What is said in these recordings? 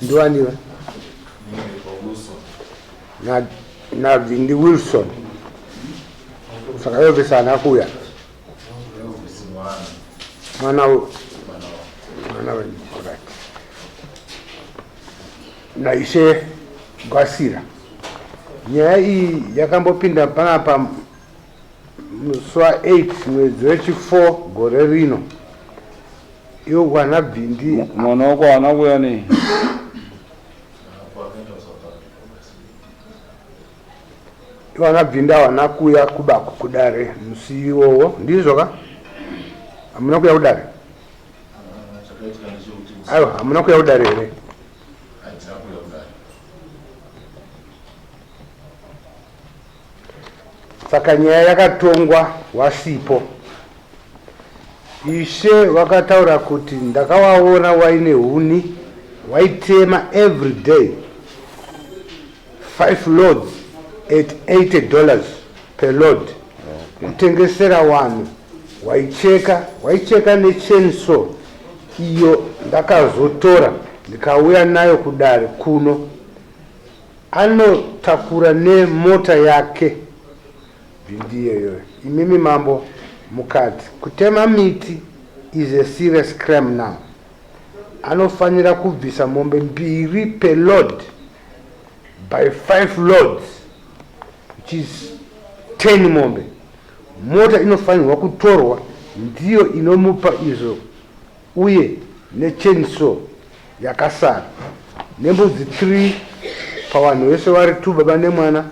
Ndiwaniwa na Vindi Wilson saka yobe sana kuya mwana we na ishe gwasira nyaya iyi yakambopinda panapa swa 8 mwezi wechi4 gore rino iyo wana Vindi mwana wako anakuya ni wana Vinda wanakuya kuba kudare msiwowo ndizo ka amuna kuya kudare ayo amuna kuya kudare ere saka nyaya yakatongwa wasipo ishe wakataura kuti ndakawaona waine huni waitema every day 5 loads at $80 per load. Kutengesera wanu waicheka nechainsaw iyo ndakazotora ndikauya nayo kudare kuno anotakura nemota yake Vindiyo imimi mambo mukati kutema miti is a serious crime now. Anofanira kubvisa mombe 2 per load by 5 loads which is 10 mombe. Mota inofanirwa kutorwa ndiyo inomupa izo uye nechainsaw yakasara nembudzi 3 pavanhu vese vari 2 baba nemwana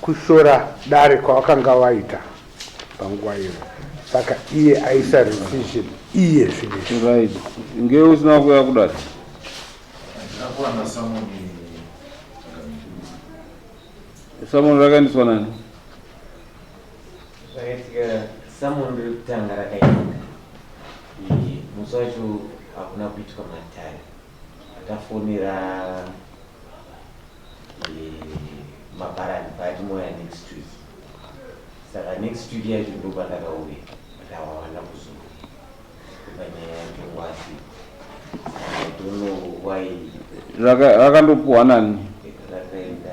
kushora dare kwavakanga vaita panguva iyo. Saka iye aisa decision iye zvino right ngeu usina kuya kudati Someone rakandiswa nani? Zvakatika someone rikutanga rakainga. Musi wacho hakuna kuitwa matare. Akafonera maparani pati moya next week. Saka next week yacho ndo pandakauya. Ndawanda kuzuru. Kubanyaya ngwasi. I don't know why. Rakandopuwa nani? Rakaenda.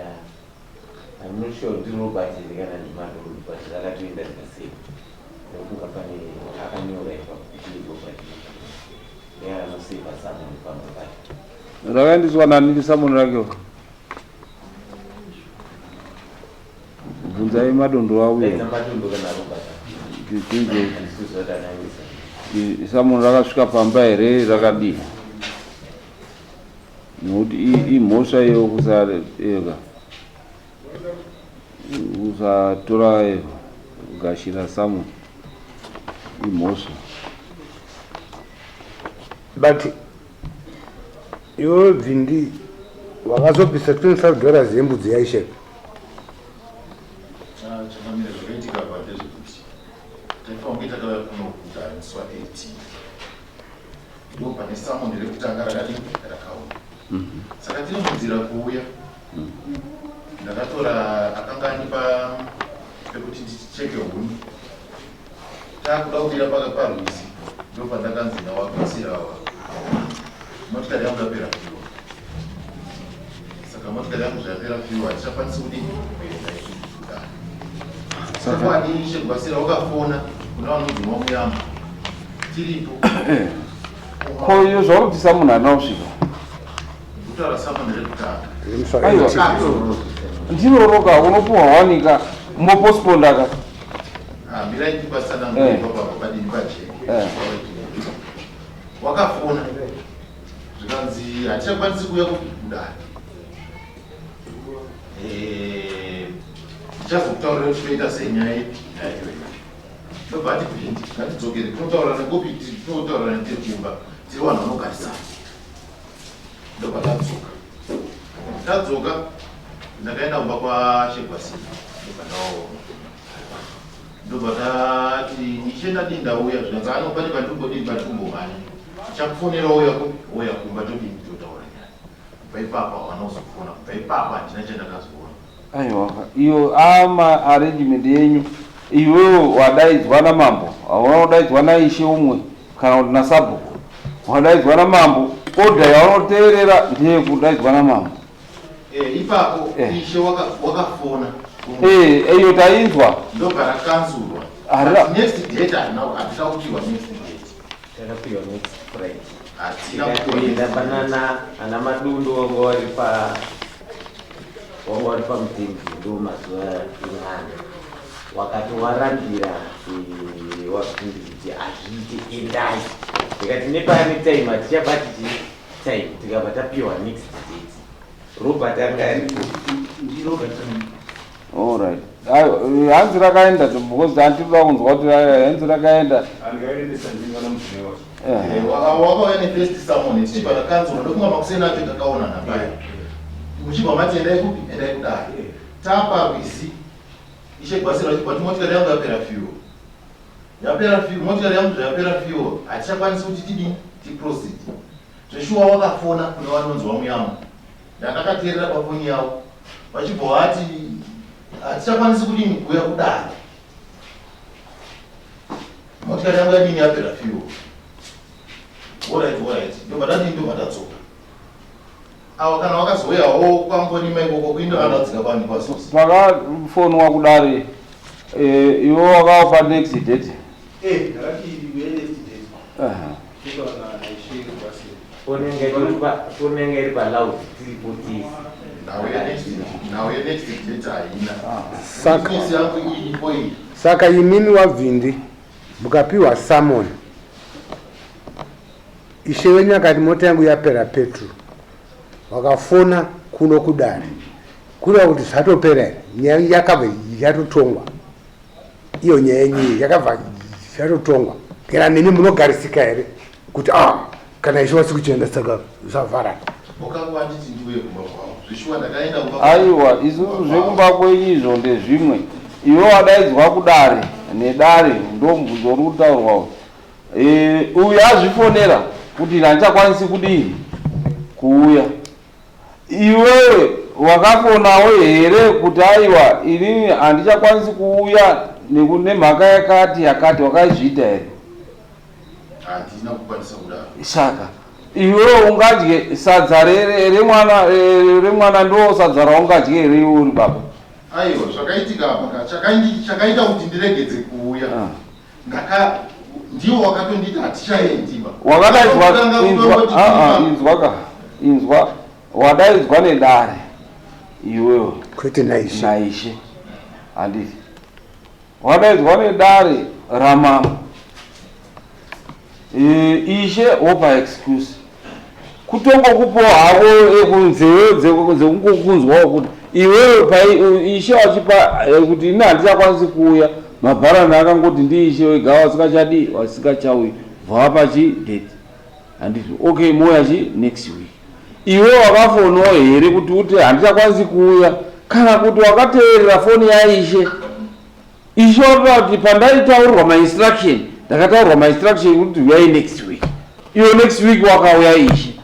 I'm not sure ndiro Robert zikana ni madoro but rakatoenda zikasema. Ndokuka pane akanyora ipa kuti Robert. Yeah, no see for someone from the back. Rakandiswa nani someone rakyo? Bunzai madondo auya. Madondo kana Robert. Someone rakasvika pamba here rakadii. Nokuti imhosva iyo kusarega usatora kugashira samu imhosva. But iwe Vindi wakazobvisa $25 yembudzi yaishe chakamira zvakaitika pandezvekuti taifange takauya kunokuta swa 18 ndo pane samoni rekutanga rakadii rakauya. Saka tinomudzira kuuya ndakatora akanga anipa pekuti ndicheke huni taakuda kuira parwizi ndo pandakanzi nawakasirawa motikari yangu yapera fiwa. Saka motikari yangu zvayapera fiwa hatichakwanisi kudii kuenda saka adii gwasira wakafona kuna vanonzimwa muyama tiripo koyo zvakudzisa munhu anausvika ndinoroka unopuwa wanika mopostponda wakafona zvikanzi hatichakwanisi kuuya kudare tichazokutaurira kuti toita senyaya yayo ndobva ati Vindi ngatidzokere tinotaura nekopi tinotaura netirikimba tiri vanhu vanogarisana. Ndobva tadzoka ndakaenda kumba kwashegwasini ndobva ndobatati nichenda dinda uya zvinanzi anopane patumbo dini patumbo mani chakufonera uya kumba todini totaura kubva ipapa vanozofona kubva ipapa handina chandakazoona. Aiwa, iyo ama arrangement yenyu iwewe wadaidzwa namambo, hauna kudaidzwa naishe umwe kana kuti nasabhuku, wadaidzwa namambo, odha yaunoteerera ndeye kudaidzwa namambo. Ipapo ishe wakafona iyo tainzwa ndobva rakanzurwa. Next date hatitakupiwa next date, takapiwa next Friday. Tikakuenda banana ana madundu wangu wari pamutindi ndo mazuva inana wakati warambira wapinditi azviite endai tikati nepane time hatichapati time tikabva tapiwa next date. Robert angaripo alright. Hanzi rakaenda because handinoda kunzwa kuti hanzi rakaenda wakauya nefirst samon tichibva takanzwa ndokunga makuseni acho takaona napai muchibva mati endai kupi endai kudai taparwisi ishe gwasira chibvati motikari yangu yapera fuel motikari yangu yapera fuel hatichakwanisi kuti tidini tiproceed zveshuwa wakafona kune vanonzwa muyamo ndakakateerera pafoni yavo vachibva vati hatichakwanisi kudini kuuya kudai motikari yangu yadini yapera fuel. Alright, ndobadani ndobadatsoka awo kana wakazoyawo kwangoni maikoko kuinda anadzika pani kwasosi pakafonwa kudare iwo wakapa next date ndakati next date unenge iri paloud tiripotisi nawe next date haina saka imimi wabvindi mukapiwa salmon ishe wenyu akati mota yangu yapera petrol wakafona kuno kudare kuda kuti zvatopera nyaya yakabva yatotongwa iyo nyaya yenyu yakabva yatotongwa kana nemi munogarisika here kuti kana ishe wasi kuchenda saka zvavhara aiwa isusu zvekumba kwenyu izvo ndezvimwe iwe wadaidzwa kudare nedare ndombudzo uri kutaurwa uyu azvifonera kuti handichakwanisi kudini kuuya. Iwewe wakafonawo here kuti aiwa inini handichakwanisi kuuya nemhaka yakati wakaizviita here? handina kukwanisa kudaro. Saka iwewe ungadye sadza remwana ndo sadza raungadye here uri baba? Aiwa zvakaitika apa chakaita kuti ndiregedze kuuya ndiwo wakatondita hatichaendiba inzwa wadaidzwa nedare iwewe kwete naishe handiti wadaidzwa nedare ramama ishe wopa excuse kutongokupo havo ekunzeve dzekungokunzwawo kuti iwewe ishe wachipa kuti ini handichakwanisi kuuya mabharani akangoti ndiishe wega wasikachadi wasikachauyi bvapachi date handiti okay moyachi next week. Iwe wakafonawo here kuti handichakwanisi kuuya kana kuti wakateerera foni yaishe ishe watoda kuti pandaitaurirwa mainstruction ndakataurirwa mainstruction kuti uyai next week, iyo next week wakauya ishe.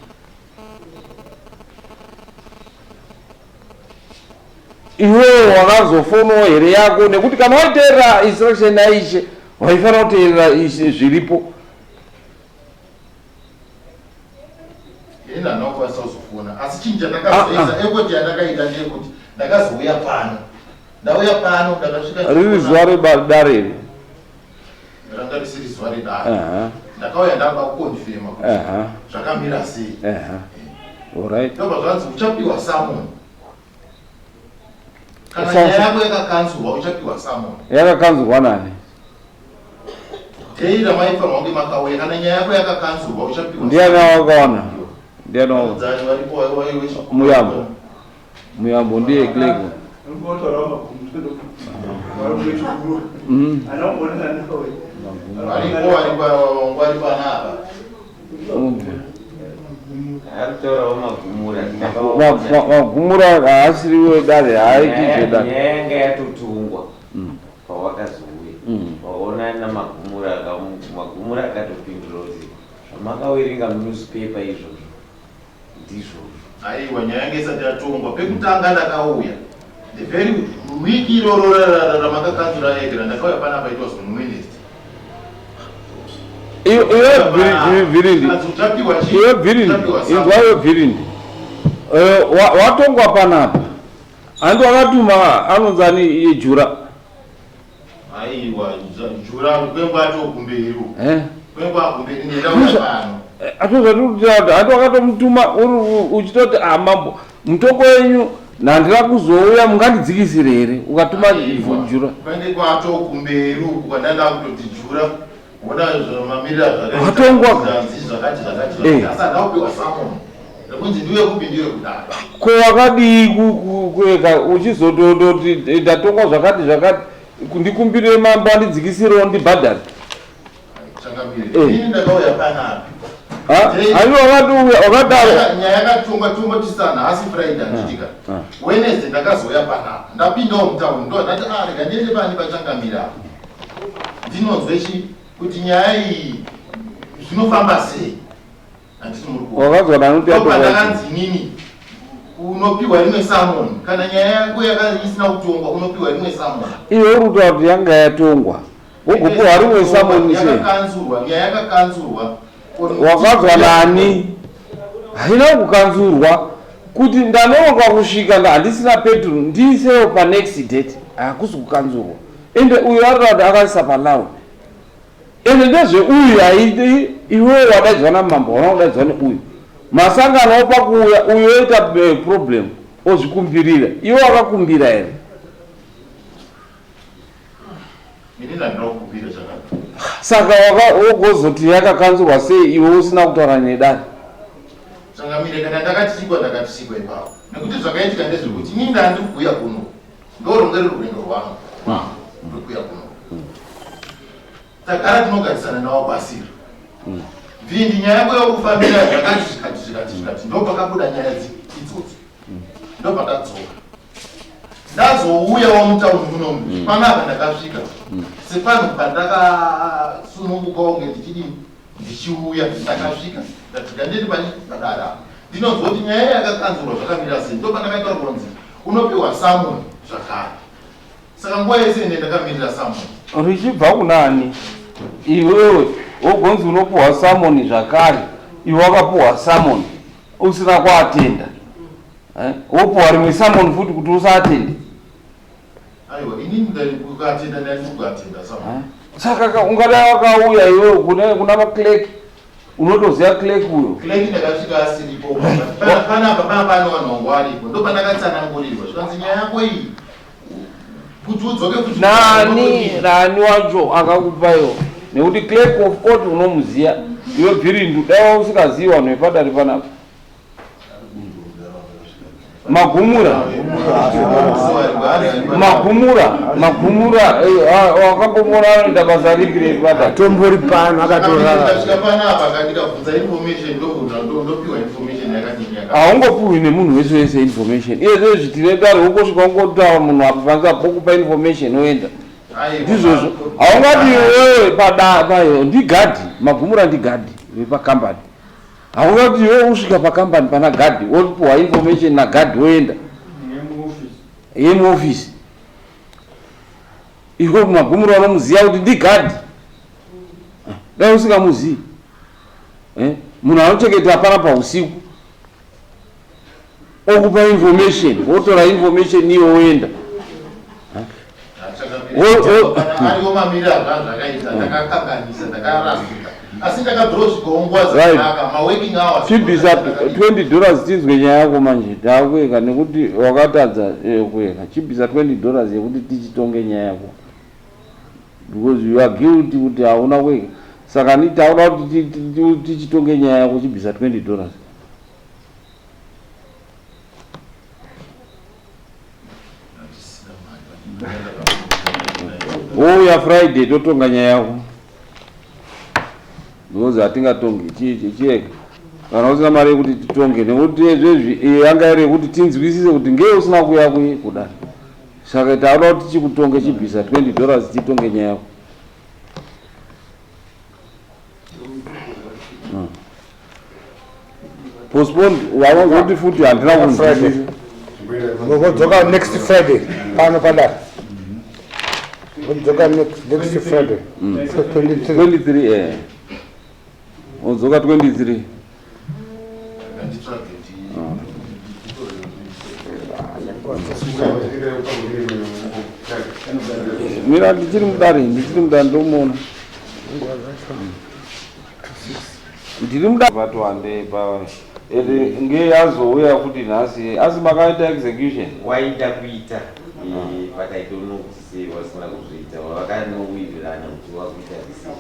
Iwe wakazofonawo here yako nekuti kana waiteerera instruction yaishe waifanira kuteerera ishe zviripo. ina nokwanisa kuzofona asi chinhu chandakazoisa ekoti yandakaita ndeyekuti ndakazouya pano ndauya pano ndakasvika riri zuva redare ranga risiri zuva redare ndakauya ndamba kukonfirma kuti zvakamira sei. Alright, ndobva zvanzi uchapiwa salmon kana nyaya yako yakakanzurwa uchapiwa salmon. yakakanzurwa nani? teira maifanirwa kunge makauya kana nyaya yako yakakanzurwa uchapiwa. Ndiani wakaona? Muyambo ndiye klego magumura haasiriwe dare haitizve dare nyaya yanga yatotungwa pawakazouya makawerenga newspaper izvozvo ndizvo aiwa nyaya yange isati yatongwa pekutanga ndakauya the very week iroro ramakakanzura yake randakauya panapa it was on Wednesday. Iwe Virindi watongwa panapa andi wakatuma anonzani yejura aiwa jura kwembato kumberi kwemba kumberi ndauya pano andi wakatomutuma uchitoti mambo mutoko wenyu nandira kuzouya mungandidzikisire here ukatuma jura kwende kwato kumberi kwandanda kutoti jura wona zvomamirira zvakati asa ndaupiwa samoni kunzi ndiwe kupi ndiwe kudara ko wakadii kuweka uchizotondoti ndatongwa zvakati ndikumbire mambo andidzikisirewo ndibhadhari ini ndakauya panapi wakadaro nyaya yakatongwa tisana asi friday anditika Wednesday ndakazouya panapa ndapindawo mutauni ndo ndati rega ndiende pani pachangamira ndinonzwe kuti nyaya iyi zvinofamba sei wakazwananutiakanzi nini unopiwa rimwe samoni kana nyaya yako isina kutongwa unopiwa rimwe samoni iwe urikuta kuti yanga yatongwa wogopiwa rimwe samoni nyaya yakakanzurwa wakazwa nani haina kukanzurwa kuti ndanonoka kusvika handisina petrol ndiisewo panext date hakusi kukanzurwa ende uyu arikuta kuti akaisa palauni ende ndezveuyu haidi iwe wadaidzwa namambo wana kudaidzwa neuyu masangano opakuuya uyu oita problem ozvikumbirira iwe wakakumbira here saka wogozoti yakakanzurwa sei iwe usina kutaura nedare sangamire kana ndakatisikwa ndakatisikwa ipapo nekuti zvakaitika ndezvekuti inini ndandiri kuuya kuno ndorongeri rwendo rwangu ndiri kuuya kuno takara tinogarisana nawo pasiri vindi nyaya yako yokufambira zvakati ndopakabuda nyaya idzodzo ndopakadzoka ndazouyawo mutauni munomu panapa ndakasvika sepano pandakasunungukawo kunge ndichiuya ndakasvika ndatika ndiri padara ndinonzwa kuti nyaya yakakanzurwa zvakamira sei ndopandakaita ronzi unopiwa samoni zvakare saka nguva yese ine ndakamirira samoni richibva kunani iwewe wogonzi unopuwa samoni zvakare iwe wakapuwa samoni usina kuatenda wopuwa rimwe samoni futi kuti usaatende aiwa inini ndakatenda ndandikuatenda samoni saka ungadai wakauya iwewe kuna maclerk unotoziva clerk uyo clerk ndakasvika asiripo panapa panowanhongo aripo ndopandakatsanangurirwa zvikanzi nyaya yako iyi kuti udzoke kuti nani wacho akakupayo nekuti clerk of court unomuziya iwe Bhirindu daiwa usikazivi vanhu vepadare panapa magumura wakambomona anoita basa ripi repadare tombori pano akatorasvika panapa kandikabvunza information ndopiwa information yakadinyaka haungopiwi nemunhu wese wese information iyezve zvitine dare ungosvika ungotaura munhu apa panza pokupa information oenda ndizvozvo haungati wewe payo ndigadhi magumura ndigadhi vepakambani haungati iwe usvika pakambani pana gadhi wopiwa information nagadhi woenda yemuofisi iwe magumura unomuziva kuti ndigadhi dai usingamuzivi munhu anochengeta hapana pausiku okupa information wotora information iwe woenda ariwo mamiriro azvakaita ndakakanganisa ndakarasika asi ndakabhirosvika nguva dzakanaka maworking hours chibvisa $20 tinzwe nyaya yako manje takuweka nekuti wakatadza kuweka chibvisa $20 yekuti tichitonge nyaya yako because you are guilty kuti hauna kuweka saka takuda kuti tichitonge nyaya yako chibvisa $20 ouya Friday totonga nyaya yako because hatingatongi chiyeka kana usina mari yekuti titonge nekuti izvezvi yanga iri yekuti tinzwisise kuti ngei usina kuya kudai saka takuda kuti tichikutonge chibvisa $20 titonge nyaya yako postpone wavangoti futi handina kunzwisisa Ngokodzoka next Friday pano padara. Ngokodzoka next Friday. 23 udzoka 23 mira ndichiri mudare ndomuona ndiri mudare vatwande pa nge azouya kuti nhasi asi makaita execution waida kuita but I don't know kuti sei wasina kuzviita vakanowirirana kuti wakuita decision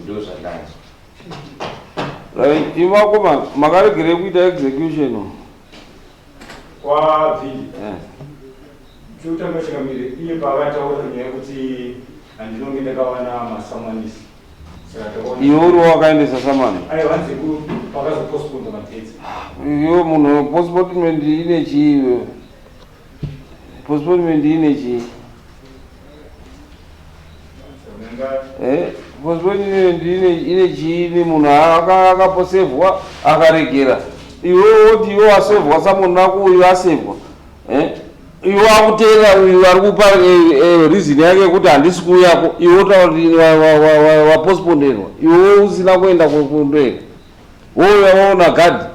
ndo zvandacho right imakoma makaregere kuita execution kwa vhindi chiutanga chikamire iye paakataura nyaya yekuti handinonge ndakawana masamanisi iwe uri wakaendesa samani aivanze pakazoposponda matedzi iwe munhu postponement ine chii postponement ine chii postponement ine chii munhu akaposevhwa akaregera iwe woti iwe wasevhwa samunhu nako uyu asevhwa iwe wakutera uyu ari kupa reason yake yekuti handisi kuuyako iwe utauri waposponderwa iwe usina kuenda kundoeka woya waona gadhi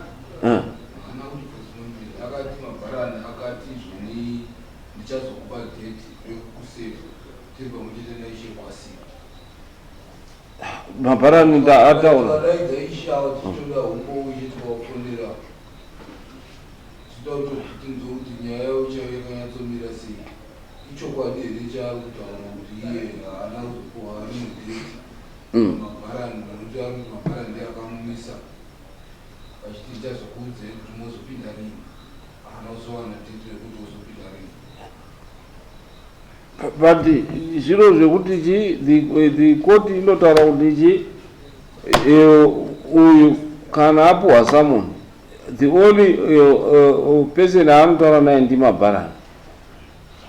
mabharani ataura but zviro zvekuti the court inotaura kuti uyu kana apuhwa samunhu the only person aanotaura naye ndimabharani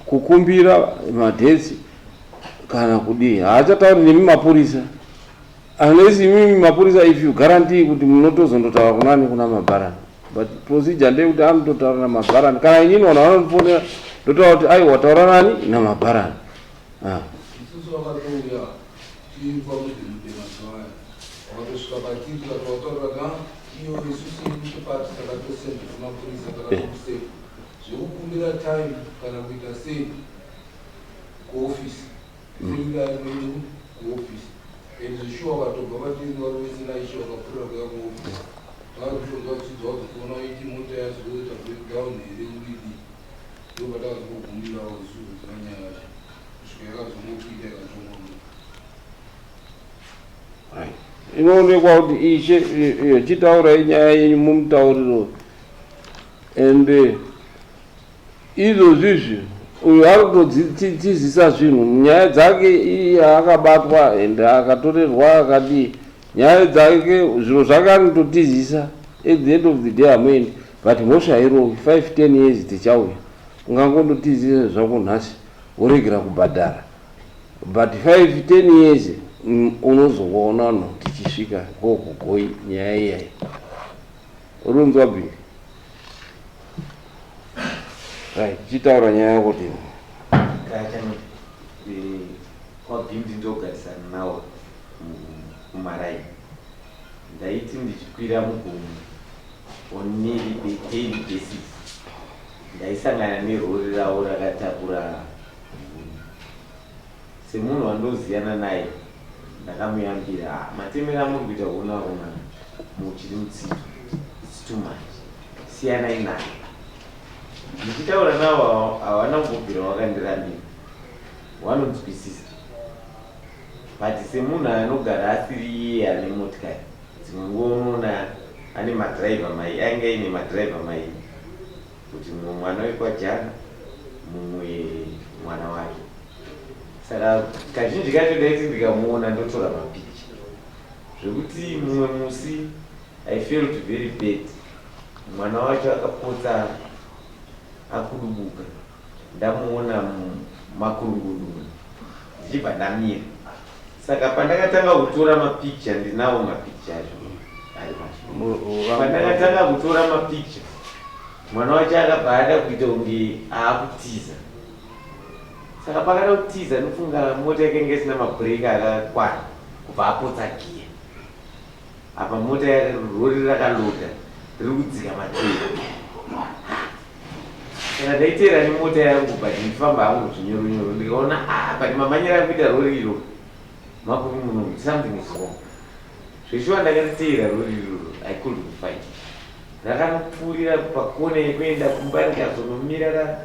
kukumbira madhetsi kana kudii haachatauri nemi mapurisa unless imimi mapurisa if you guarantee kuti munotozondotaura kunani kuna mabharani but procedure ndeyekuti anototaura namabharani kana inini vanhu vanofonera ndotaura kuti ai wataura nani namabharani isusu vakatouya tiipa mudhemudhemazvaya vakatosvika patiri vakatauraka iyo isusu irikutopati takatosenda kumapurisa takatokuseva zvekukumbira time kana kuita sei kuofisi inoirainoini kuofisi and zvishuwa vakatobva patiri vari vese naishe vakapfuura kuya kuofisi vari kushonga vachidza vazokuona iti mota yazoita breakdown here udidi ndo patakazokugumbirawo isusu dzimanyaya yacho kusvika yakazomukita yakachongoma inoonekwa kuti ishe chitaurai nyaya yenyu mumutauriro and izvozvizvi uyu ari kutotizisa zvinhu nyaya dzake iye akabatwa and akatorerwa akadii nyaya dzake zviro zvake anototizisa at the end of the day amweni but moshairo 5-10 years tichauya ungangondotizisa zvako nhasi woregera kubhadhara but 5-10 years unozoona no tichisvika kokugoi nyaya iyayi urunzwa bhini right chitaura nyaya yakuti kwabhindi ndogarisana nawo kumaraini ndaiti ndichikwira mugomo on daily basis ndaisangana nerori ravo rakatakura semunhu wandoziyana naye ndakamuyambira matemera muri kuita kuona kuna muchiri mutsitu too much siyanai naye ndichitaura navo havana kubvira wakandirambira vanonzwisisa but semunhu anogara asiri iye ane motikari dzimwe nguva unoona ane madhiraivha mai ainge aine madhiraivha mai kuti mumwe mwana wekwajana mumwe mwana wake saka kazhinji kacho daiti ndikamuona ndotora mapicha zvekuti mumwe musi I felt very bad mwana wacho akapotsa akudubuka ndamuona makurungudu ndichibva ndamira saka pandakatanga kutora mapicha ndinawo mapicha acho ari pacho. Pandakatanga kutora mapicha, mwana wacho akabva ada kuita kunge aakutiza. Saka pakada kutiza ndofunga mota yakanga isina mabhureki akakwana kubva apotsa giya. Apa mota rori rakaloda riri kudzika matero. Kana ndaiteera nemota yangu but ndifamba hangu zvinyoronyoro ndikaona but mamanyira akuita rori iro makuru muno something is wrong. Zveshuwa ndakatiteera rori iroro I couldn't fight. Rakanopfuurira pakona yekuenda kumba rikazonomira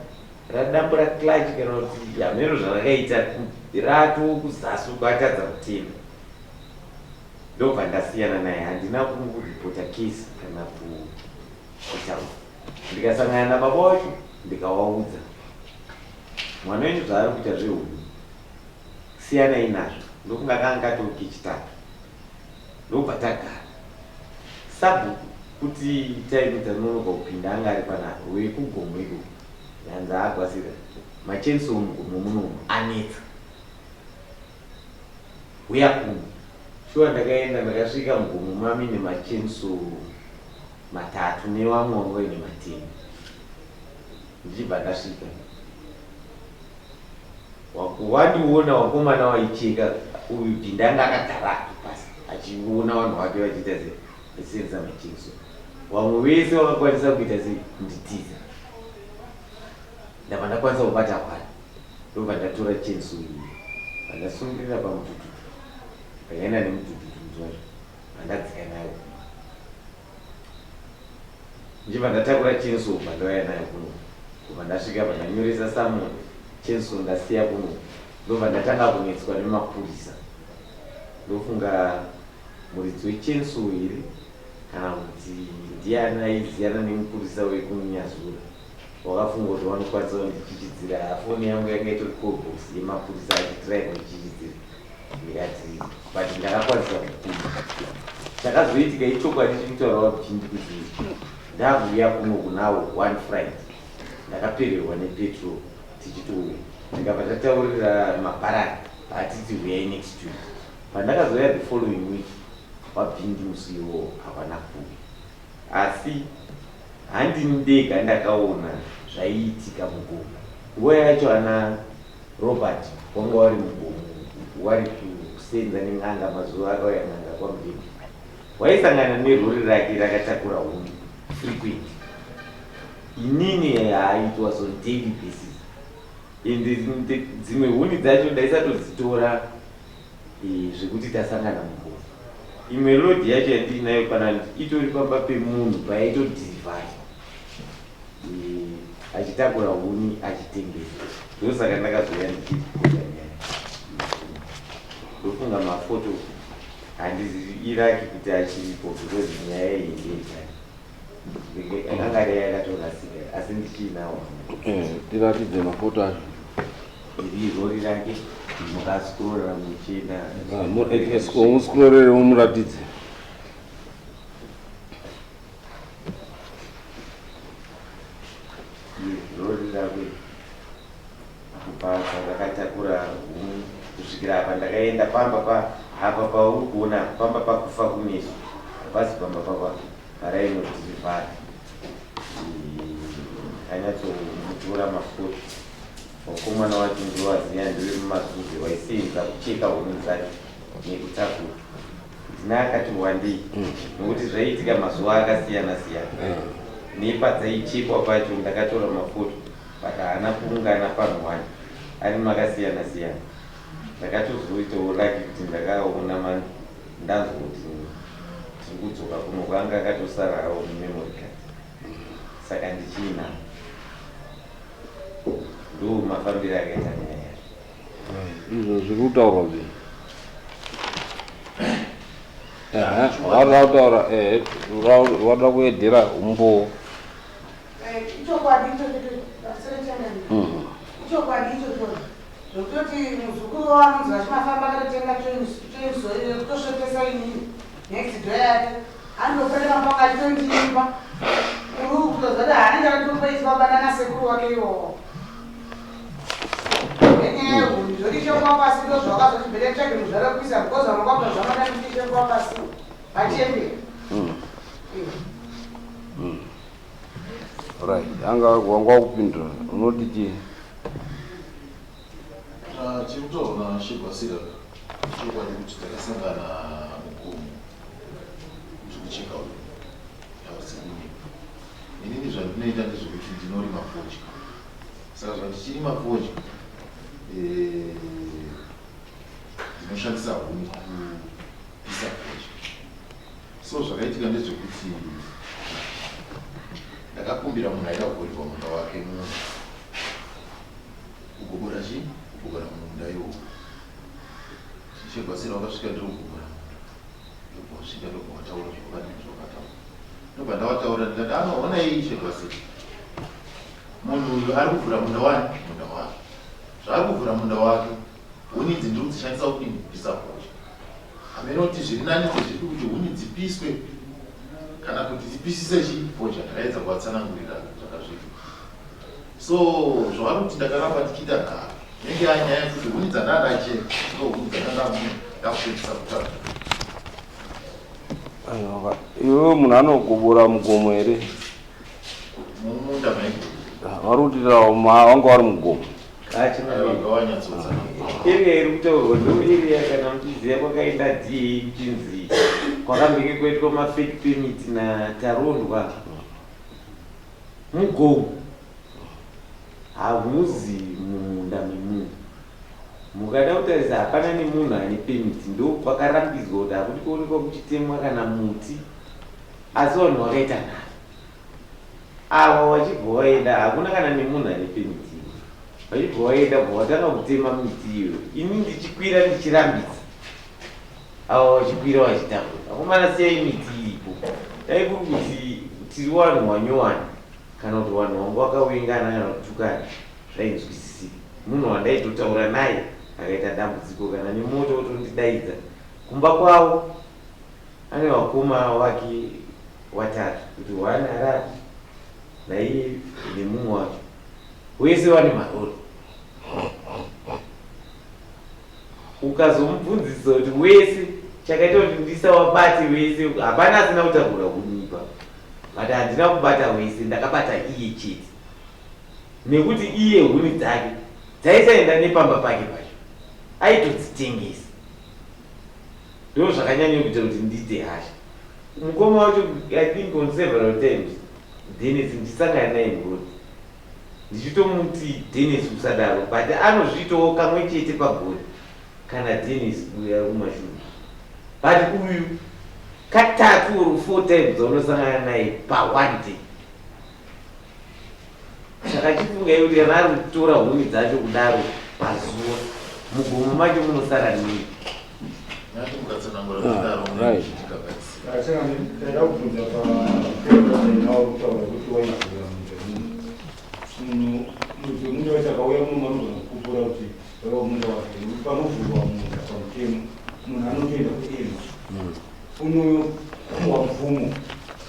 radambura clutch kana kuti hameno zvarakaita rato kuzasi kwatadza kutenda. Ndobva ndasiyana naye, handina kuripota case kana kutaura. Ndikasangana nababa wacho ndikawaudza mwana wenyu zvaari kuita zvehuyu siyanai nazvo. Ndokunga kanga katoki chitatu ndobva tagara sabhuku kuti time dzanonoka kupinda anga ari panako wekugomo iko yanza agwasira machenso mugomo munomu anetsa uya kumwe shuwa ndakaenda ndakasvika mugomo mami nemachenso matatu nevamwe vanga vaine mateni. Ndichibva ndasvika wandiona wakomana waicheka uyu pindanga akagara pasi achiona vanhu vake vachiita sesenza machenso. Vamwe vese vakakwanisa kuita senditiza. Ndabva ndakwanisa kubata kwari ndobva ndatora chenso iyi vandasungirira pamutututu pakaenda nemutututu muzvacho vandadzika nayo. Ndichibva ndatakura chenso bva ndauya nayo kuno kubva ndasvika pandanyoresa Samuel chenso ndasiya kuno ndobva ndatanga kunetswa nemapurisa. Ndofunga muridzi wechenso iri kana kuti ndiani aiziyana nemupurisa wekunyazura wakafunga kuti vanokwanisa kundichichidzira. Foni yangu yanga itori callbox yemapurisa achitirai kundichichidzira ndikati but ndakakwanisa kupinda. Chakazoitika ichokwadi chikutaura vabhinji kuti ndakuuya kuno kunawo one Friday ndakapererwa nepetrol tichitouya ndikabva tataurira mabharani atiti uyai next week. Pandakazoya the following week wabhinji musi iwowo hapana kuuya. Asi handini ndega ndakaona zvaiitika mugomo. Nguva yacho ana Robert wanga wari mugomo wari kusenza nen'anga mazuva akauya n'anga kwamudeni waisangana nerori rake rakatakura huni frequent. Inini haitwa on daily basis. Ende dzimwe huni dzacho ndaisatodzitora zvekuti tasangana mugomo. Imwe lodi yacho yandinayo pana itori pamba pemunhu paaitodhirivhaya achitakura huni achitengesa. Ndosaka ndakazoya ndichiita ndofunga mafoto handizivi iraki kuti achiripo because nyaya iyi ndeitani akanga yakatorasika asi ndichiinawo. Tiratidze mafoto acho. Iri rori rake mukascrolla muchienda muscrollere mumuratidze. Rori rake kubva zvakatakura huni kusvikira apa ndakaenda pamba apa pauri kuona pamba pakufa kumeso hapasi pamba parainodhirivhara. Anyatsomutora mafoto wakomana wacho ndiwaziya ndiwe mumazuve waisenza kucheka huni dzake nekutakura. Ndina akati wandei nokuti zvaiitika mazuva akasiyana siyana. Nepadzaichekwa pacho ndakatora mafoto but haana kuungana panhu wani ari makasiyana siyana. Ndakatozoitawo laki kuti ndakaona ndanzwa kuti tiri kudzoka kuno kwanga akatosarawo memory card. Saka ndichiina ndo mafambiro akaita nyaya izvo zviri kutaurwa kuti wataura wada kuedhera umbowo ichokwadi ichocho zvokutoti muzukuru wanonzi vachimafamba akatotenga chenso kutosvotesa inini next door yake andopereka mpaka achitondiimba uri kutozati hanenge akatopeiswa banana sekuru wake iwowo nenyaya yehuni zvoti chekwapasi ndo zvakazoti bhele tsvage muzvara kuisa because vanokwapa zvamadaniiti chekwapasi vachiembera Right. Anga wanga kupindura. Unoti chi? Chirutaura Silvester chirwa kuti takasangana mugomo zvekucheka uyu yavasimuni. Inini zvandinoita ndezvekuti ndinorima fodya. Saka zvandichirima fodya ndinoshandisa huni kupisa fodya. So zvakaitika ndezvekuti ndakakumbira munhu aida kugorirwa munda wake munhu kugobora chii kugobora munda iwowo. Silvester wakasvika ndiri kugobora ndobvasvika ndobvataura zvakadini zvakataura ndobva ndavataura ndikati anoona iyi Silvester munhu uyu ari kuvhura munda wake zvaari kuvhura munda wake huni idzi ndiri kudzishandisa kudini kupisa fodya. Hamene kuti zviri nani dzezviri kuti huni dzipiswe kana kuti dzipisise chii fodya. Ndakaedza kuvatsanangurira zvakazvika. So zvavari kuti ndakaramba ndichiita nharo nenge anyaya yekuti huni dzandada chena ndo huni dzandanga ndakupedzisa kutaura. Iwe munhu anogobora mugomo here? Mumunda maiko vari kutira wanga wari mugomo iri kutaurwa ndoiriya kana muchiziva kwakaenda dii kuchinzi kwakambenge kuitwa mafake permit natarondwa mugomo hamuzi mumunda memunhu. Mukada kutarisa hapana nemunhu ane permit ndo kwakarambidzwa kuti hakuti kuonekwa kuchitemwa kana muti asi vanhu vakaita nharo ava vachibva vaenda hakuna kana nemunhu ane permit vachibva vaenda bva vatanga kutema miti iyo. Ini ndichikwira ndichirambidza ava vachikwira vachitaura akomana siyai miti iripo dai kuri kuti tiri vanhu wanyowani kana kuti vanhu vanga vakaungana kana kutukana zvainzwisisika. Munhu wandaitotaura naye akaita dambudziko kana nemoto otondidaidza kumba kwavo ane vakoma vake watatu kuti wane arati naiye nemumwe wacho wese vane marori. Ukazomubvunzisa kuti wese chakaita kuti ndisavabate wese hapana asina kutaura kunyipa but handina kubata wese ndakabata iye chete nekuti iye huni dzake dzaisaenda nepamba pake pacho aitodzitengesa. Ndo zvakanyanya kuita kuti ndite hasha. Mukoma wacho I think on several times Dennis ndisangana naye murodi ndichitomuti Dennis usadaro but anozviitawo kamwe chete pagoni kana Dennis uya kumashure but uyu katatu or 4 times unosangana naye pa one day. Saka chifunga kuti kana ari kutora huni dzacho kudaro pazuva mugomo macho munosara nei? Right. Ndaida kubvunza painawo kutaura kuti waivhura munhu munda wachakauya muno manogona kupupura kuti waiwa munda wake panovhurwa munda pamutemo munhu anotoenda kuema unopuwa mvumo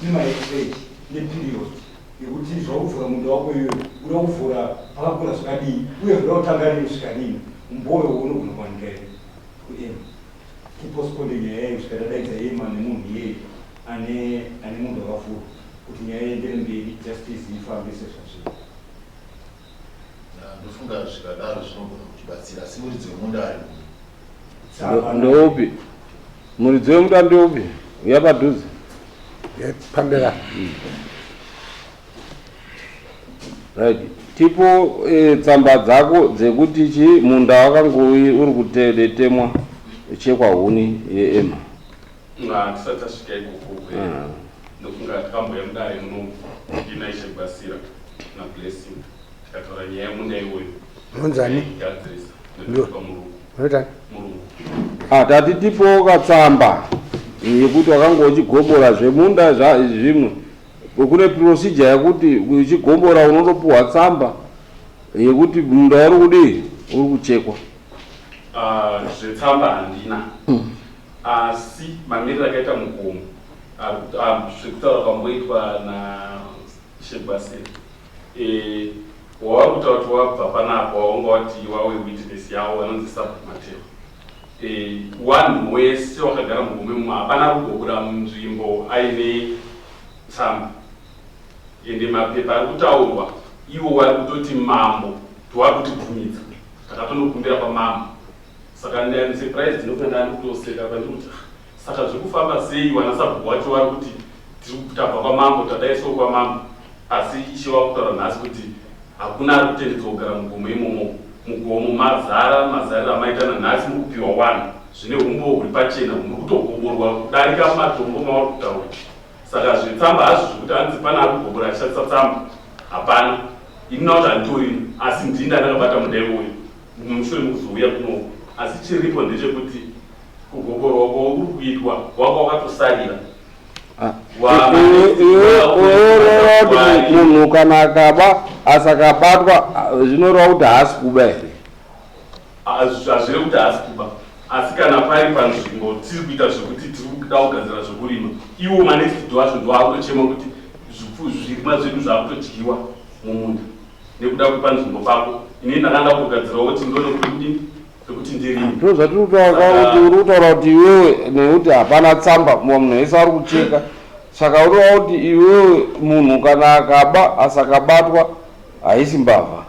nemaexpert neperiod yekuti zvakuvhura munda wako iyoyo uda kuvhura pakakura zvakadii uye uda kutanga nei zvikadini mboyo unogona kuwanika here kuema iposponde nyaya yayo zvikadadaidza ema nemunhu iyeye ane munhu wakavhura kuti nyaya iendere mberi justice ifambe sezvazviri. Ndofunga zvikadaro zvinogona kutibatsira asi muridzi wemunda ari ndoupi? Muridzi wemunda ndoupi? Uya padhuze pambera. Right. Tipo tsamba dzako dzekuti chi munda wakangowi uri kutemwa chekwa huni yeema. Tisati tasvika ikoko ndofunga takamboya mudare muno ndina Silvester naBlessing tikataura nyaya yemunda iwoyo Munzani? murungu. Tati tipo katsamba yekuti wakango uchigobora zvemunda zvimwe kune procedure yekuti uchigombora unotopuwa tsamba yekuti munda uri kudii uri kuchekwa. Zvetsamba handina asi mamiriro akaita mugomo zvekutaura kwamboitwa naSilvester wavari kutaura kuti wabva panapa waunga wati wawe witness yavo vanonzi submateria wanhu wese wakagara mugomo imomo hapana kugobura munzvimbo aine tsamba ende mapepa ari kutaurwa iwo vari kutoti mambo toari kutibvumidza takatonokumbira pamambo saka ndam surprised ndinopenda ndi kutoseka pandikuti saka zvikufamba sei vanasabhuku vacho vari kuti tiri kutabva kwamambo tadaiso kwamambo asi ishe vakutaura nhasi kuti hakuna ari kutendedzwa kugara mugomo imomo mugomo mazarira amaitana nhasi mukupiwa wani zvine umbo huri pachena muri kutogoborwa kudarika matombo mavari kutaura saka zvetsamba hazvo zvekuti anzi pana ari kugobora achishandisa tsamba hapana ini kuti handitorino asi ndinda ndakabata mudai uyu mushure mukuzouya kuno asi chiripo ndechekuti kugoborwa kwauri kuitwa waka wakatosarira munhu kana akaba asakabatwa zvinoreva kuti haasi kuba here hazvire kuti haasi kuba asi kana pari panzvimbo tiri kuita zvekuti tiri kuda kugadzira zvekurima iwo manextdo vacho ndovakutochema kuti zvirimwa zvedu zvakutodyiwa mumunda nekuda kwepanzvimbo pako ini ndakanda kugadzirawo kuti ndonokudini zvekuti ndirime ndo zvatirikutaura kuti uri kutaura kuti iwewe nekuti hapana tsamba munhu wese ari kucheka saka urova kuti iwewe munhu kana akaba asakabatwa haisi mbavha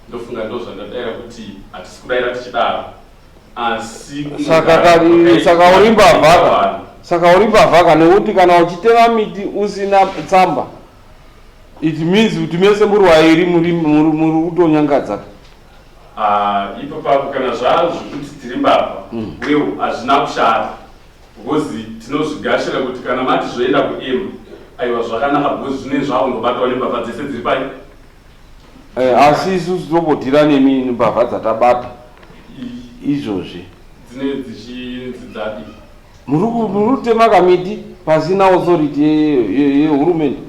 ndofunga ndo zvandadaira kuti hatisi kudaira tichidaro asi saka uri mbavhaka nekuti kana uchitema miti usina tsamba it means kuti mese muri wairi muri kutonyangadza ipapapo kana zvazvo kuti tiri mbavha uyewo hazvina kushata because tinozvigashira kuti kana mati zvoenda kuema aiwa zvakanaka because zvine zvakundobatawa nembavha dzese dziri pai asi isusu tobodhira nembavha dzatabata izvozvi dzine dzichidzidzapi muri kutema kamiti pasina authority yehurumende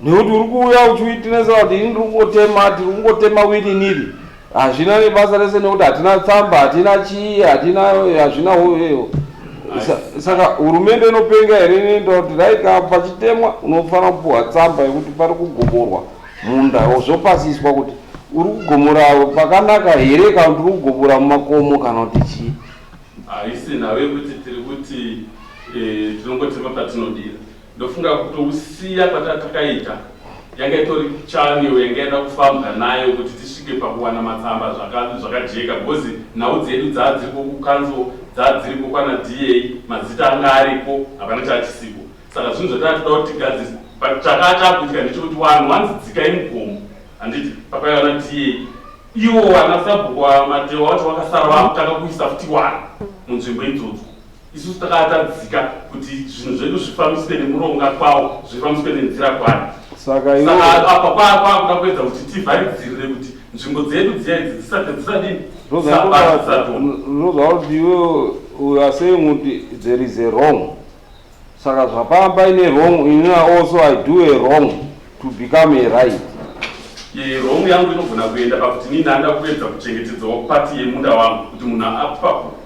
nekuti uri kuuya uchiitinesa kuti ini tiri kungotema wiri niri hazvina nebasa rese nekuti hatina tsamba hatina chii hazvina saka hurumende inopenga here nenda kuti raika pachitemwa unofanira kupuhwa tsamba yekuti pari kugoborwa munda zvopasiswa kuti uri kugomora pakanaka here kana kuti uri kugomora mumakomo kana kuti chii haisi nawe kuti tiri kuti tinongotema patinodira ndofunga kutousiya kwatatakaita yanga itori chaniyo yanga ida kufambwa nayo kuti tisvike pakuwana matsamba zvakajeka because nhau dzedu dzaadziripo kukanzo dzaadziripo kwana da mazita anga aripo hapana chachisipo saka zvinhu zvatava toda kuti tigadzise chakatakuitika ndechekuti vanhu vanzidzikai mugomo handiti papaiwana da iwo vanasabhuku mateo wacho vakasara vakutanga kuisa futi wani munzvimbo idzodzo isusu takatadzika kuti zvinhu zvedu zvifambiswe nemuronga kwawo zvifambiswe nenzira kwayo saka apa kwakuda kuedza kuti tivharidzirire kuti nzvimbo dzedu dziyaidzi dzisadini ndozva kuti iwe are saying kuti there is a wrong saka zvapamba ine wrong inina also I do a wrong to become a right wrong yangu inogona kuenda pakuti nini anda kuedza kuchengetedzawo pati yemunda wangu kuti munhu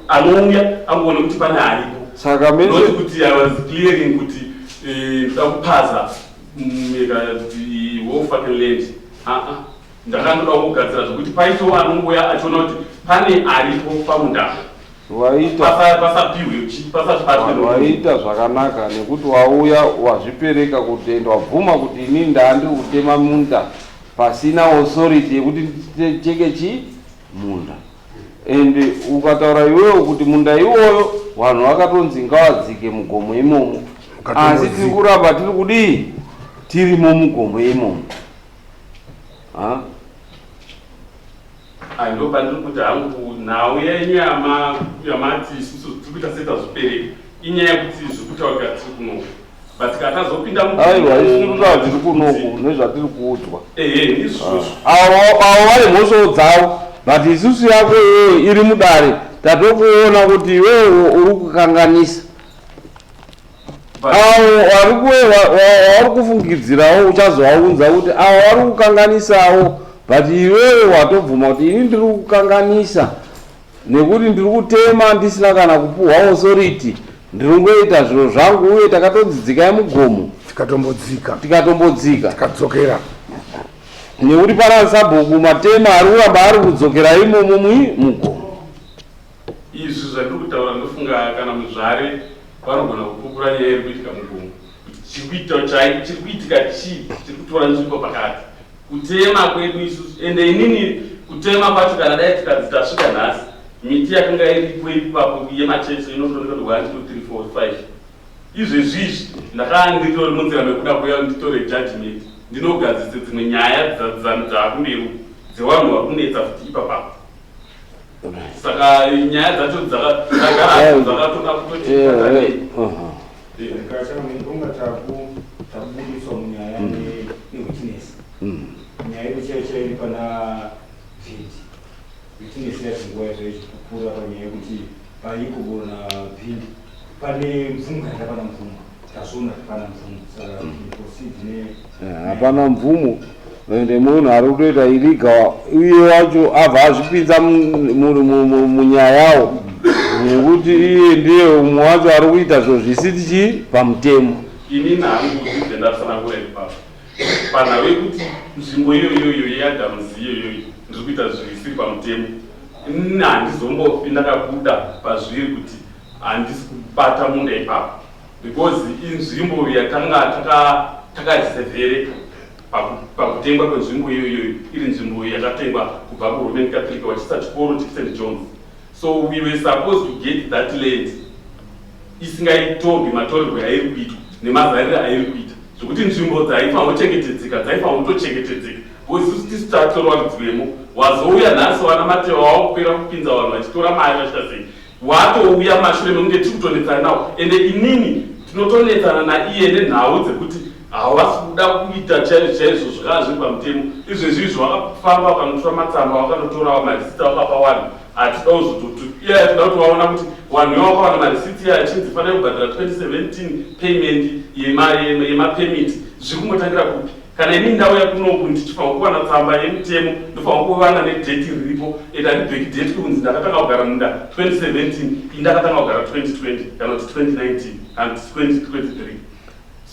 anouya angoona kuti pane aripo saka noti kuti I was clearing kuti ndoda kupaza whole fucking land ndakandoda kugadzira zvokuti paito anongoya achiona kuti pane aripo pamunda waita zvakanaka nekuti wauya wazvipereka kuti enda wabvuma kuti inini ndandiri kutema munda pasina authority yekuti cheke chi munda ende ukataura iwewo kuti munda iwoyo vanhu vakatonzi ngavadzike mugomo imomo asi tiri kuramba tiri kudii tirimo mugomo imomo ndopa ndiri kuti hangu nhau yenyu yamati isusu tiri kuita seta zvipereka inyaya yekuti zvekutaurika tiri kunoku but katazopinda aiwa isiri kutaura tiri kunoku nezvatiri kuudzwa izvozvo avo vari mhosvo dzavo but isusu yako iwewe iri mudare tatokuona kuti iwewe uri kukanganisa avo vari kufungidzirawo uchazovaunza kuti avo vari kukanganisawo but iwewe watobvuma kuti ini ndiri kukanganisa nekuti ndiri kutema ndisina kana kupuhwa authority ndiri kungoita zviro zvangu uye takatodzidzikai mugomo tikatombodzika tikadzokera nekuti pana sabhuku matema ari kuramba ari kudzokera imomo mugomo izvi zvandiri kutaura ndofunga kana muzvare vanogona kupupura nyaya iri kuitika mugomo chiri kuitika chii chiri kutora nzvimbo pakati kutema kwedu isusu ende inini kutema kwacho kana dai tikadzi tasvika nhasi miti yakanga iripo ipapo yemacheso inotoneka kuti 1 2 3 4 5 izvezvizvi ndakaa nditori munzira mekuda kuya nditore judgment ndinogadzise dzimwe nyaya dzaakumberi dzevanhu vari kunetsa futi ipapapo saka nyaya dzacho dzakatoda kutotiaei unga tabudiswa munyaya newitness nyaya ichaicha iri pana vhindi witness yazinguva zvaizvikupfuura panyaya yekuti paikubona vhindi pane mvumo yanga pana mvumo tazoona pana mvumo saka proceed hapana mvumo ende munhu ari kutoita iliga uye wacho abva azvipinza munyayawo nekuti iye ndiye umwe wacho ari kuita zvo zvisiti chii pamutemo. Ini nangu zvendasana kuva ipapo pana wekuti nzvimbo iyoyoyo yeyadhamuzi iyoyoyo ndiri kuita zvisiri pamutemo handizombofi ndakabuda pazviri kuti handisi kubata munda ipapo because inzvimbo yakanga takarisevhera pakutengwa kwenzvimbo iyoyoyo iri nzvimbo yakatengwa kubva kuroman catholic vachisa chikoro cheSt John's. So we were supposed to get that land isingaitorwi matorerwo yairi kuitwa nemazariro airi kuita zvokuti nzvimbo dzaifanira kuchengetedzeka dzaifanira kutochengetedzeka isusu tisi tatorwa rudzivemo wazouya nhasi wana matewa wakukwira kupinza vanhu vachitora mari vachita sei watouya mashure mekunge tiri kutonetsana nawo ende inini tinotonetsana naiye nenhau dzekuti havasi kuda kuita chaizvo zvakanga zviri pamutemo izvezvizvi wakafamba wakanotora matsamba wakanotorawo marisita wakapa vanhu hatida kuzototu iye atida kuti waona kuti vanhu vawakawana marisiti iye achinzi fanira kubhadhira 2017 payment yemapemiti zviri kungotangira kupi kana ini ndauya kunoku ndichifanira kuwana tsamba yemutemo ndofanira kuvana nedheti riripo ende handibheki dheti kunzi ndakatanga kugara munda 2017 indakatanga kugara 2020 kana kuti 2019 and 2023.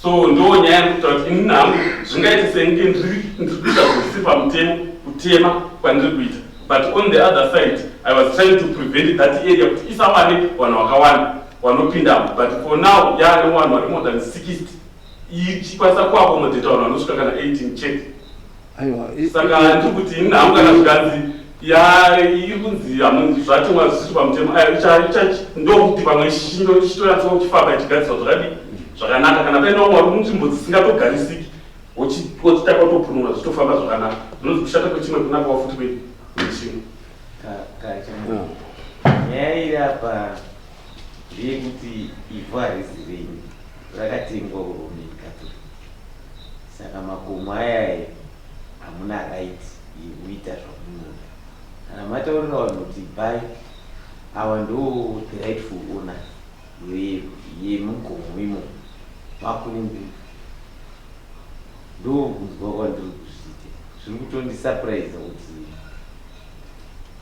So ndo nyaya yekutaura kuti ini nangu zvingaita senge ndiri kuita zvisi pamutemo kutema kwandiri kuita. But on the other side, I was trying to prevent that area kuti isawane vanhu vakawanda vanopindamo. But for now, yaane vanhu vari more than 60. Ichikwanisa kuakomodeta vanhu vanosvika kana 18 check. Saka ndiri kuti ini nangu kana zvikanzi iri kunzi zvatengwa zvisiri pamutemo ndokuti pamwe chitonyatswa kuchifamba ichigadziswa zvakadii zvakanaka kana paina vamwe vari munzvimbo dzisingatogarisiki wochitaka kutopunura zvitofamba zvakanaka zvinonzi kushata kwechimwe kunakawo futi kwedu nechimwe nyaya iri apa ndeyekuti ivhu harisi renyu rakatengwa kuroman catholic saka makomo ayayo hamuna right yekuita zvamunoda kana mataurira vanhu kuti bai ava ndo the rightful owner yemugomo imo makungu ndokunzwa kwandiri kuzviita zviri kutondisapuraiza kuti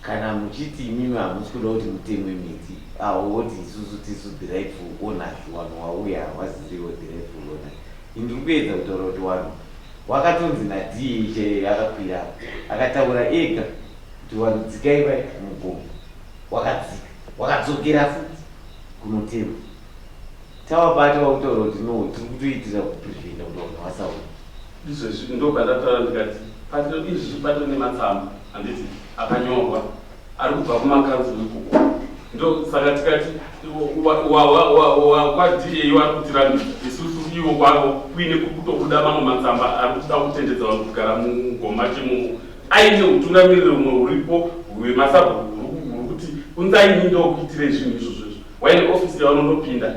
kana muchiti imimi hamusi kuda kuti mutemwe miti awoti isusu tisu the rightful owners vanhu wauya havaziriwo the rightful owners indiri kuedza kutaura kuti vanhu wakatonzi nadha akakwira akataura ega kuti vanhu dzikai vai mugomo wakadzika wakadzokera futi kunotema tawabata wakutaura kuti no tiri kutoitira kupreventa kuti vanhu vasaona izvezvi ndobandataura ndikati izvi bato nematsamba handiti akanyorwa ari kubva kumakanzuro ikoko ndo saka tikati kwadhiei vari kutirani isusu ivo kwavo kuine kutokuda mamwe matsamba ari kuda kutendedza vanhu kugara mugoma chemumo aine utungamiriri rumwe huripo hwemasabhuku huri kuti unzaini ndokuitire zvinhu izvozvozvo waine ofisi yavanondopinda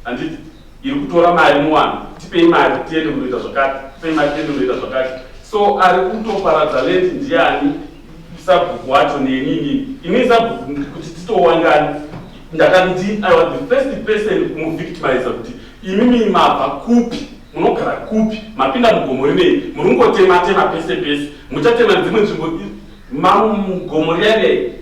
handiti iri kutora mari muvanhu tipei mari tiende kunoita zvakati tipei mari tiende kunoita zvakati so ari kutoparadza lendi ndiani sabhuku wacho nenini ini sabhuku kuti titowangani ndakanzi I was the first person kumuvictimiza kuti imimi mabva kupi munogara kupi mapinda mugomo rinei muri kungotema-tema pese pese muchatema dzimwe nzvimbo mugomo riyane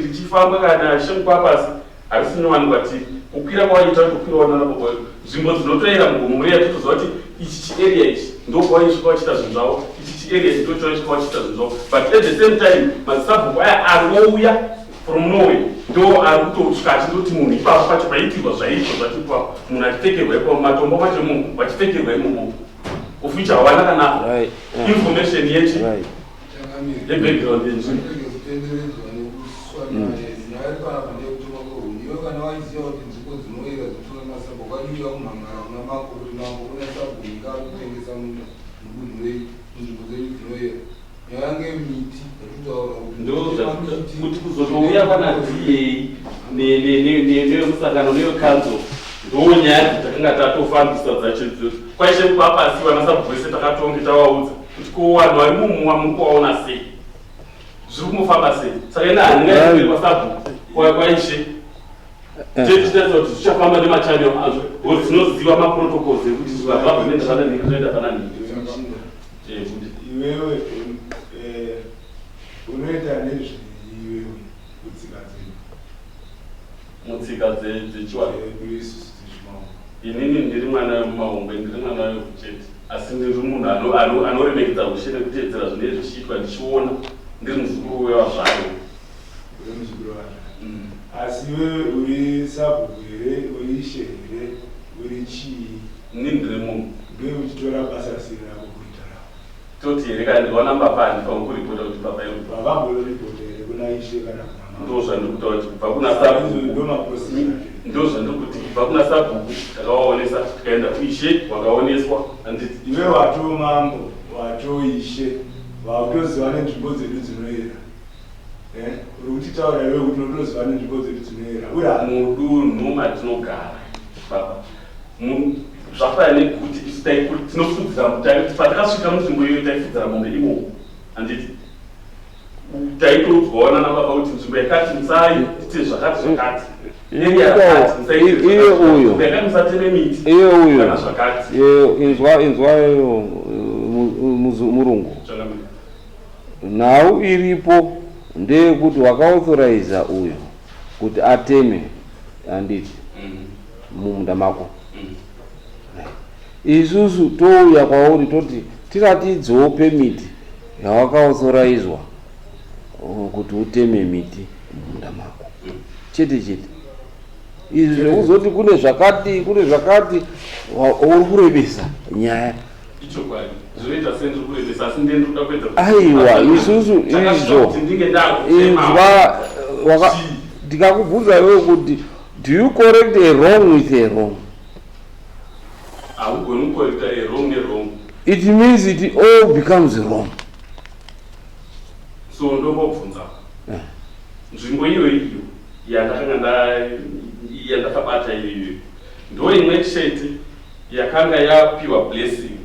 richifamba kana shengwa pasi harisinyowani kwatiri kukwira kwawaita kukwira wananapo nzvimbo dzinotoera mugomo riya totoziva kuti ichi chiarea ichi ndokwaisvika wachita zvinhu zvavo ichi chiarea ichi ndochaisvika wachita zvinhu zvavo but at the same time masabhuku aya ari wouya from Norway ndo ari kutosvika achindoti munhu ipapo pacho paitirwa zvaitwa zvatipa munhu achipfekerwa ipapo matombo pacho munhu vachipfekerwa imomo uficha hawana kana information yechi yebackground yenzvimbo kuti kuzotouya pana DA nemusangano newekanzo ndonyaya takanga tatofambisa dzacho idzodzo kwaishe kupapasi vanasabhuese takatonge tavaudza kuti ko vanhu vari mumwa muri kuvaona sei zviri kumufamba sei saka ina handingairi pasabhuku kwaishe tetitatsa kuti zvichafamba nemachanel azvo uri dzinoziva maprotocols ekuti zvavabvine zvakaenda pana iwewe unoita nezveiwewe kutsika dzenu mutsika dzechiwa inini ndiri mwana wemumahombe ndiri mwana wekuchete asi ndiri munhu anoremekedza ushe nekutedzera zvinenge zvichiitwa ndichiona ndiri muzukuru wevazvayo asi iwewe uri sabhuku here uri ishe here uri chii inini ndiri munhu ndoe uchitora basa siri rako kuita rako toti here kana ndiona mbapani pakuripota kuti baba vakamboripote here kuna ishe kana ndo zvandiri kutaura kuti kubva kuna sabhuku ndo zvandiri kuti kubva kuna sabhuku takawaonesa tikaenda kuishe wakaoneswa handiti iwe wato mambo wato ishe wakutoziva nenzvimbo dzedu dzinoera uri kutitaura iwe kuti unotoziva nenzvimbo dzedu dzinoera mudunhu matinogara baba zvafana nekuti tinofudzira patakasvika munzvimbo iyoyo taifudzira mombe imomo handiti taitoudzwaona nababa kuti nzvimbo yakati musai tite zvakati zvakati musateme miti kana zvakati inzwayo murungu nhau iripo ndeyekuti wakaauthoriza uyo kuti ateme handiti mumunda mako isusu touya kwauri toti tiratidzewo pemiti yawakaauthorizewa kuti uteme miti mumunda mako chete chete izvi zvekuzoti kune zvakati uri kurebesa nyaya aiwa isusu izvo inzwa ndikakubvunza iwe kuti do you correct a wrong with a wrong? It means it all becomes wrong. So ndobvunza nzvimbo iyoyo yandakabata iyoyo ndo imwe chete yakanga yapiwa blessing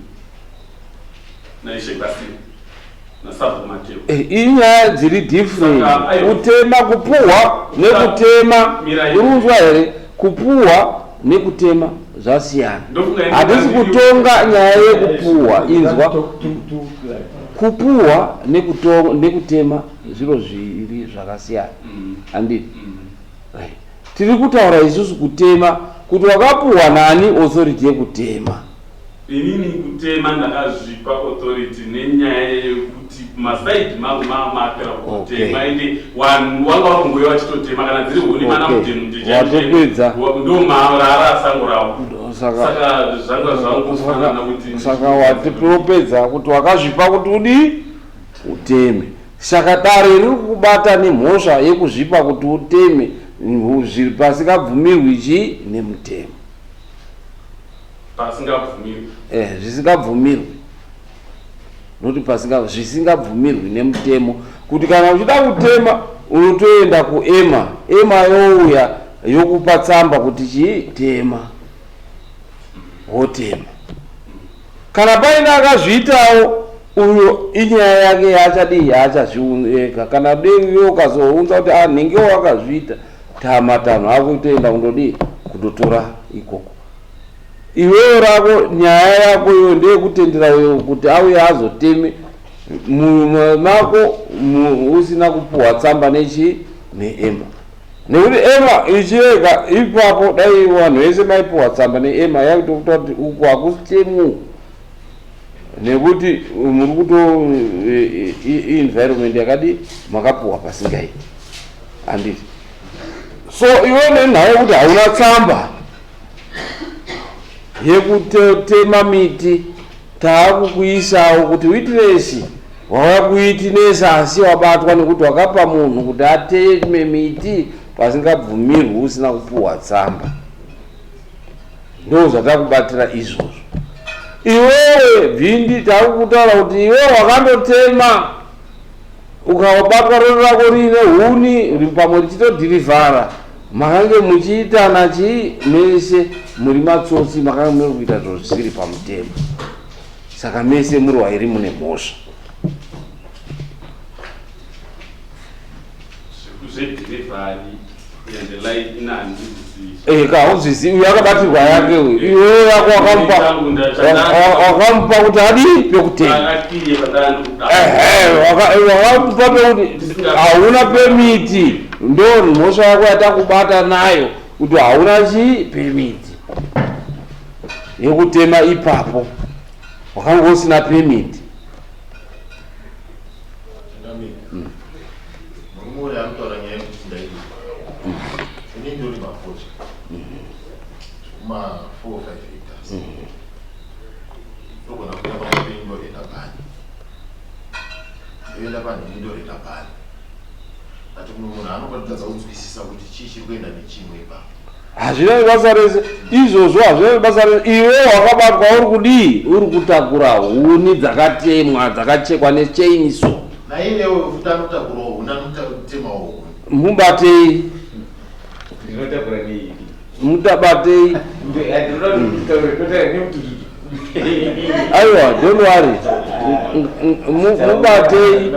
naishe Basile nasabhu Mateo inyaya dziri different kutema kupuhwa nekutema urunzwa here kupuhwa nekutema zvasiyana hatisi kutonga nyaya yekupuhwa inzwa kupuhwa nekutema zviro zviri zvakasiyana handiti tiri kutaura isusu kutema kuti wakapuhwa nani authority yekutema inini kutema ndakazvipa authority nenyaya yekuti masaidi mangu mamakera kutema ende wanga wakungoya wachitotema kana dziri huni mana mutemu watopedza ndo marara sango ravo saka zvanga zvangofanana kuti saka watopedza kuti wakazvipa kuti udi uteme saka dare riri kubata nemhosva yekuzvipa kuti uteme pasingabvumirwi chi nemutemo zvisingabvumirwi noti zvisingabvumirwi nemutemo kuti kana uchida kutema unotoenda kuema youya yokupa tsamba kuti chitema wotema kana paine akazviitawo uyo inyaya yake yaachazviunza kana deiyo ukazounza kuti nhengewo wakazviita tamatanho ako kutoenda kundodii kutotora ikoko iwewo rako nyaya yako iyo ndeyekutendera uyo kuti auye azoteme mumwe mako usina kupuhwa tsamba neema nekuti ema ichireka ipapo dai vanhu vese maipuhwa tsamba neema yakutokuta kuti uku hakusitemu nekuti muri kuto environment yakadi makapuhwa pasingaiti handiti So iwe naye kuti hauna tsamba yekutema miti taakukuisawo kuti witness wakakuitinesa asi wabatwa nekuti wakapa munhu kuti ateme miti pasingabvumirwi usina kupuwa tsamba. Ndo zvatakubatira izvozvo. Iwewe bvindi takukutaura kuti iwe wakandotema ukabatwa rondo rako rine huni uri pamwe richitodhirivhara makange muchiitana chii mese muri matsotsi makange muri kuita zviro zvisiri pamutemo. Saka mese muri wairi mune mhosva. Kauzvizivi uyu akabatirwa yake uyu iwe yako wakamupa kuti adi pekutema wakamupa pekuti hauna pemiti ndo mhosva yako yatakubata nayo kuti hauna chii pemiti yekutema ipapo wakanga usina pemiti. Hazvina basa rese izvozvo, hazvina basa rese. Iwe wakabatwa uri kudii? Uri kutakura huni dzakatemwa dzakachekwa nechainsaw. Na inewe utano takura unanotema huni. Mubatei. Ndinotakura nei? Mutabatei. Aiwa, don't worry. Mubatei.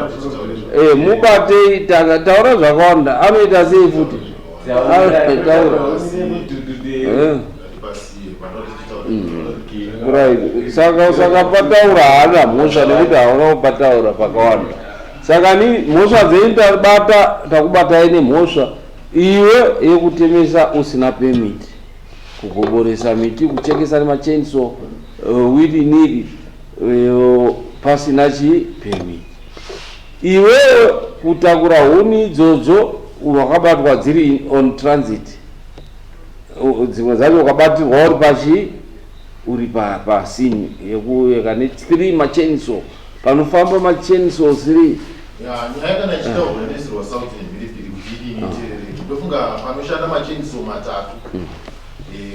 Mubatei taura zvakawanda. Anoita sei futi? Right. Saka pataura haana mhosva nekuti hauna kupataura pakawanda. Saka ni mhosva dzeindabata takubatai nemhosva iwe yekutemesa usina pemiti, kugoboresa miti, kuchekesa nemachainsaw wili nili pasina chipemiti. Iwe kutakura huni idzodzo wakabatwa dziri on transit, dzimwe dzacho wakabatirwa uri pachi uri pasini yekuyeka ne3 machainsaw panofamba machainsaw 3. Nyaya kana chitaura nesirwa South Mbilipili kuti ndofunga panoshanda machainsaw matatu.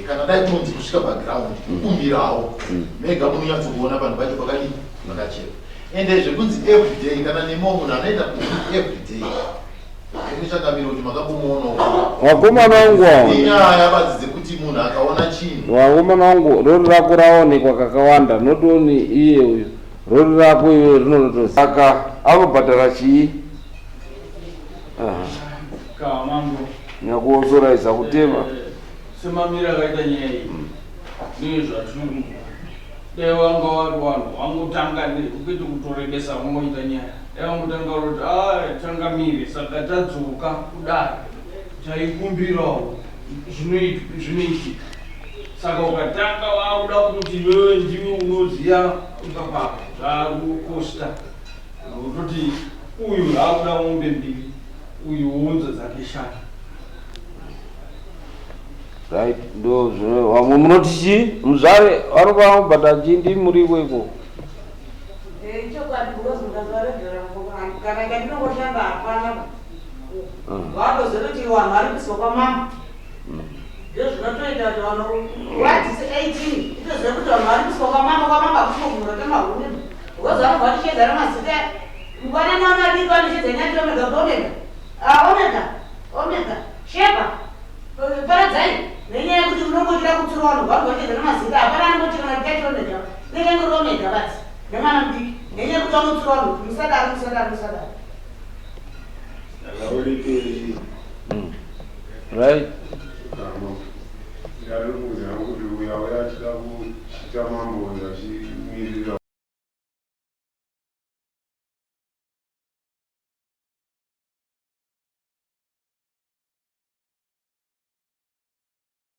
Kana dai tonzi kusvika background kumbirawo mega munonyatsokuona vanhu vacho pakadi vakacheka. Ende zvekunzi everyday kana nemo munhu anoita everyday chakamira kuti makabomuonawo wakomana wangu inyaya badzidze kuti munhu akaona chinhu wakomana wangu rori rako raonekwa kakawanda notoni iye uyu rori rako iwe rinotosaka anobhadhara chii nyakuozoraisa kutema semamira akaita nyaya iyi ndizvo zvatiri dai wanga wari vanhu wangotanga ukiti kutorebesa wangoita nyaya dai wangotanga kuti tangamire saka tadzoka kudai taikumbirawo zvinoitika saka ukatanga wakuda kuti iwewe ndiwe unoziya ukapapa zvakukosta utoti uyu haakuda mombe mbiri uyu unza dzake shanu. Right, ndo zvino vamwe munotichi muzvare vanobva mubhadha chindi muri kweko. Chokwadi because mukazvaregera kana ngandinongoshanda hapana vatozoti vanhu vari kuiswa kwamama ndo zvinotoita kuti vanhu vatisi 18 itozive kuti vanhu vari kuiswa kwamama kufunogumurotema huni because vanobva vatichedzana mazita mukwananamadiki vanochedzanya omega shepa paradzai nenyaya yekuti unongochida kutsura vanhu vanhu vachedzana mazita hapana anongochira natikati omega nekengori omega basi nemwana mudiki nenyaya yekuti vanotsura vanhu kuti musadari Right. Ndari kuuza kuti uya wachida kuchita mambo zvachimirira